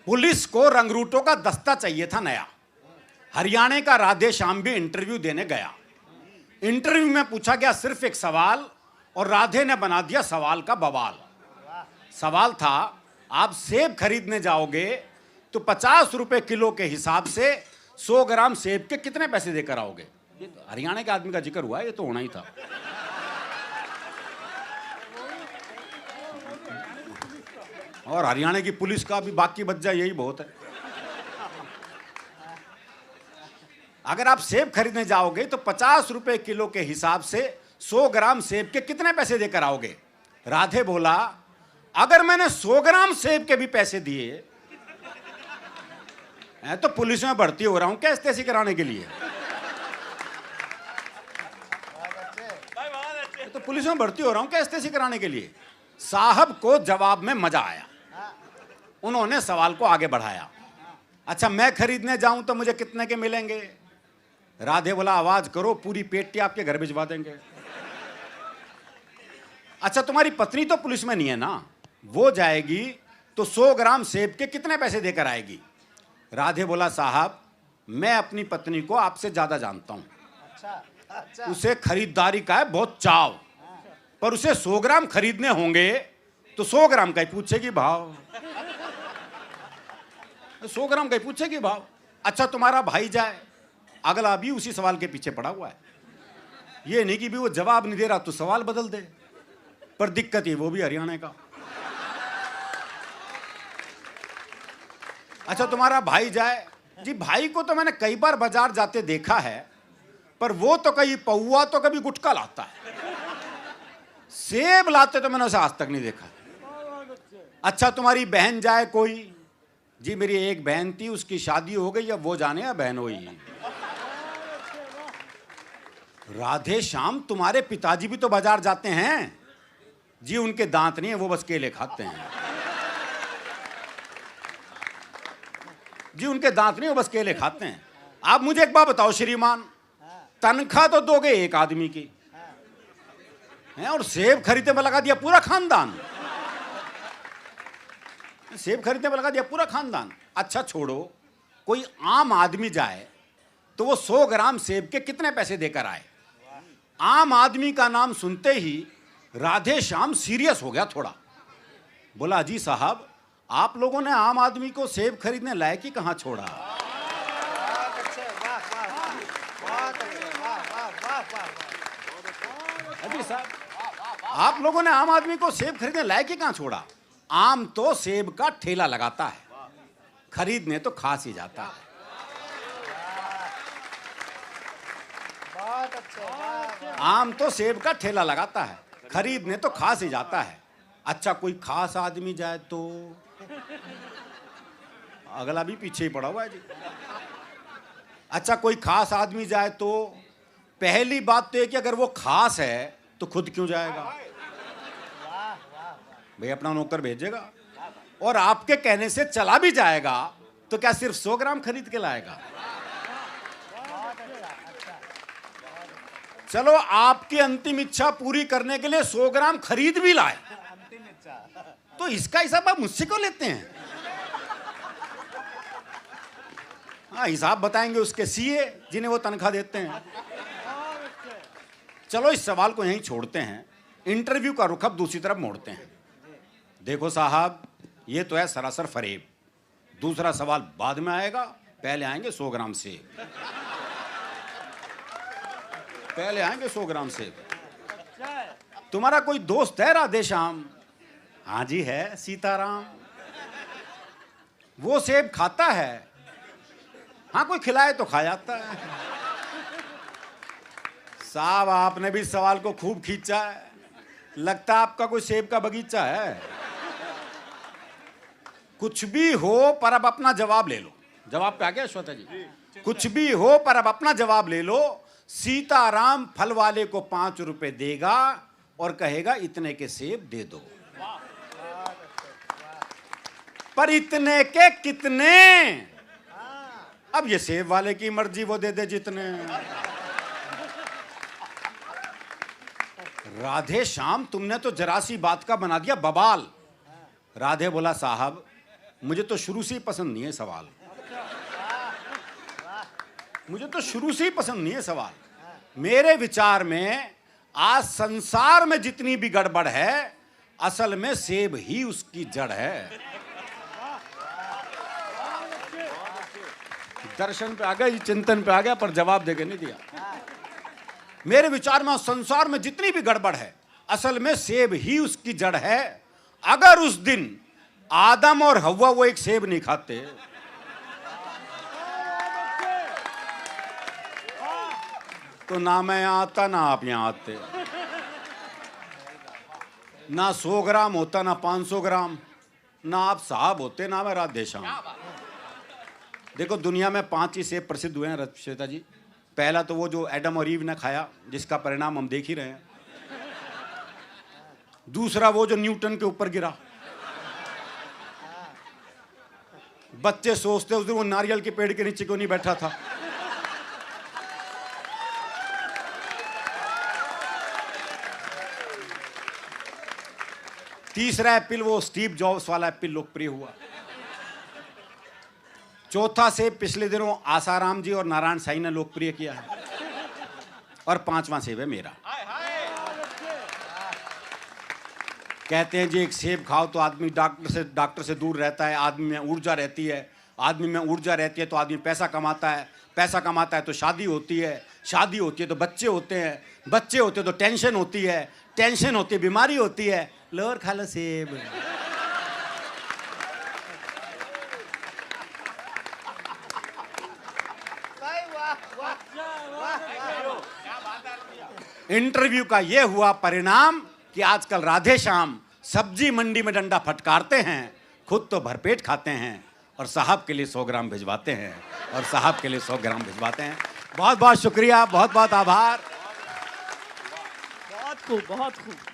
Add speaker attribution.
Speaker 1: Police को रंगरूटों का दस्ता चाहिए था नया। हरियाणा का राधे श्याम भी इंटरव्यू देने गया। इंटरव्यू में पूछा गया सिर्फ एक सवाल और राधे ने बना दिया सवाल का बवाल। सवाल था, आप सेब खरीदने जाओगे तो 50 रुपए किलो के हिसाब से 100 ग्राम सेब के कितने पैसे देकर आओगे। ये तो हरियाणा के आदमी का जिक्र हुआ, ये तो होना ही था। और हरियाणा की पुलिस का भी बाकी बच जाए, यही बहुत है। अगर आप सेब खरीदने जाओगे तो 50 रुपए किलो के हिसाब से 100 ग्राम सेब के कितने पैसे देकर आओगे। राधे बोला, अगर मैंने 100 ग्राम सेब के भी पैसे दिए तो पुलिस में भर्ती हो रहा हूं क्या एसटीसी कराने के लिए। तो पुलिस में भर्ती हो रहा हूं क्या एसटीसी कराने के लिए। साहब को जवाब में मजा आया। उन्होंने सवाल को आगे बढ़ाया, अच्छा मैं खरीदने जाऊं तो मुझे कितने के मिलेंगे। राधे बोला, आवाज करो, पूरी पेटी आपके घर भिजवा देंगे। अच्छा तुम्हारी पत्नी तो पुलिस में नहीं है ना, वो जाएगी तो 100 ग्राम सेब के कितने पैसे देकर आएगी। राधे बोला, साहब मैं अपनी पत्नी को आपसे ज्यादा जानता हूं। उसे खरीदारी का है बहुत चाव, पर उसे 100 ग्राम खरीदने होंगे तो 100 ग्राम का ही पूछेगी भाव। 100 ग्राम का ही पूछेगी भाव। अच्छा तुम्हारा भाई जाए, अगला भी उसी सवाल के पीछे पड़ा हुआ है। ये नहीं कि भी वो जवाब नहीं दे रहा तो सवाल बदल दे, पर दिक्कत ये वो भी हरियाणा का। अच्छा तुम्हारा भाई जाए, जी भाई को तो मैंने कई बार बाजार जाते देखा है, पर वो तो कभी पौवा तो कभी गुटखा लाता है, सेब लाते तो मैंने उसे आज तक नहीं देखा। अच्छा तुम्हारी बहन जाए कोई, जी मेरी एक बहन थी, उसकी शादी हो गई, अब वो जाने या बहन हुई। राधे श्याम तुम्हारे पिताजी भी तो बाजार जाते हैं। जी उनके दांत नहीं है, वो बस केले खाते हैं। जी उनके दांत नहीं, वो बस केले खाते हैं। आप मुझे एक बात बताओ श्रीमान, तनख्वाह तो दोगे एक आदमी की है और सेब खरीदने में लगा दिया पूरा खानदान। सेब खरीदने में लगा दिया पूरा खानदान। अच्छा छोड़ो, कोई आम आदमी जाए तो वो 100 ग्राम सेब के कितने पैसे देकर आए। आम आदमी का नाम सुनते ही राधे श्याम सीरियस हो गया थोड़ा। बोला, जी साहब आप लोगों ने आम आदमी को सेब खरीदने लायक ही कहां छोड़ा। अजी साहब आप लोगों ने आम आदमी को सेब खरीदने लायक ही कहां छोड़ा। आम तो सेब का ठेला लगाता है, खरीदने तो खास ही जाता है। आम तो सेब का ठेला लगाता है, खरीदने तो खास ही जाता है। अच्छा कोई खास आदमी जाए तो, अगला भी पीछे ही पड़ा हुआ है जी। अच्छा कोई खास आदमी जाए तो पहली बात तो ये कि अगर वो खास है तो खुद क्यों जाएगा, भाई अपना नौकर भेजेगा। और आपके कहने से चला भी जाएगा तो क्या सिर्फ 100 ग्राम खरीद के लाएगा। चलो आपकी अंतिम इच्छा पूरी करने के लिए 100 ग्राम खरीद भी लाए तो इसका हिसाब आप मुझसे क्यों लेते हैं। हाँ हिसाब बताएंगे उसके सीए जिन्हें वो तनख्वाह देते हैं। चलो इस सवाल को यहीं छोड़ते हैं, इंटरव्यू का रुख अब दूसरी तरफ मोड़ते हैं। देखो साहब ये तो है सरासर फरेब, दूसरा सवाल बाद में आएगा, पहले आएंगे 100 ग्राम सेब। पहले आएंगे 100 ग्राम सेब। तुम्हारा कोई दोस्त है राधे श्याम। हाँ जी है, सीताराम। वो सेब खाता है। हाँ कोई खिलाए तो खा जाता है। साहब आपने भी सवाल को खूब खींचा है, लगता आपका कोई सेब का बगीचा है। कुछ भी हो पर अब अपना जवाब ले लो। जवाब पे आ गया श्वेता जी। कुछ भी हो पर अब अपना जवाब ले लो। सीताराम फल वाले को 5 रुपए देगा और कहेगा इतने के सेब दे दो। पर इतने के कितने, अब ये सेब वाले की मर्जी, वो दे दे जितने। राधे श्याम तुमने तो जरा सी बात का बना दिया बवाल। राधे बोला, साहब मुझे तो शुरू से ही पसंद नहीं है सवाल, मुझे तो शुरू से ही पसंद नहीं है सवाल। मेरे विचार में आज संसार में जितनी भी गड़बड़ है, असल में सेब ही उसकी जड़ है। दर्शन पे आ गया, चिंतन पे आ गया, पर जवाब देके नहीं दिया। मेरे विचार में संसार में जितनी भी गड़बड़ है, असल में सेब ही उसकी जड़ है। अगर उस दिन आदम और हव्वा वो एक सेब नहीं खाते, तो ना मैं यहां आता ना आप यहां आते, ना 100 ग्राम होता ना 500 ग्राम, ना आप साहब होते ना मैं राधे श्याम। देखो दुनिया में 5 ही सेब प्रसिद्ध हुए हैं श्वेता जी। पहला तो वो जो एडम और ईव ने खाया, जिसका परिणाम हम देख ही रहे हैं। दूसरा वो जो न्यूटन के ऊपर गिरा। बच्चे सोचते उस दिन वो नारियल के पेड़ के नीचे क्यों नहीं बैठा था। तीसरा एप्पल वो स्टीव जॉब्स वाला एप्पल लोकप्रिय हुआ। चौथा सेब पिछले दिनों आसाराम जी और नारायण साईं ने लोकप्रिय किया है। और 5वां सेब है मेरा। कहते हैं जी एक सेब खाओ तो आदमी डॉक्टर से दूर रहता है, आदमी में ऊर्जा रहती है, आदमी में ऊर्जा रहती है तो आदमी पैसा कमाता है, पैसा कमाता है तो शादी होती है, शादी होती है तो बच्चे होते हैं, बच्चे होते हैं तो टेंशन होती है, टेंशन होती है बीमारी होती है। लो और खा लो सेब। इंटरव्यू का यह हुआ परिणाम कि आजकल राधे श्याम सब्जी मंडी में डंडा फटकारते हैं, खुद तो भरपेट खाते हैं और साहब के लिए 100 ग्राम भिजवाते हैं, और साहब के लिए 100 ग्राम भिजवाते हैं। बहुत बहुत शुक्रिया, बहुत बहुत आभार।
Speaker 2: बहुत खूब, बहुत खूब।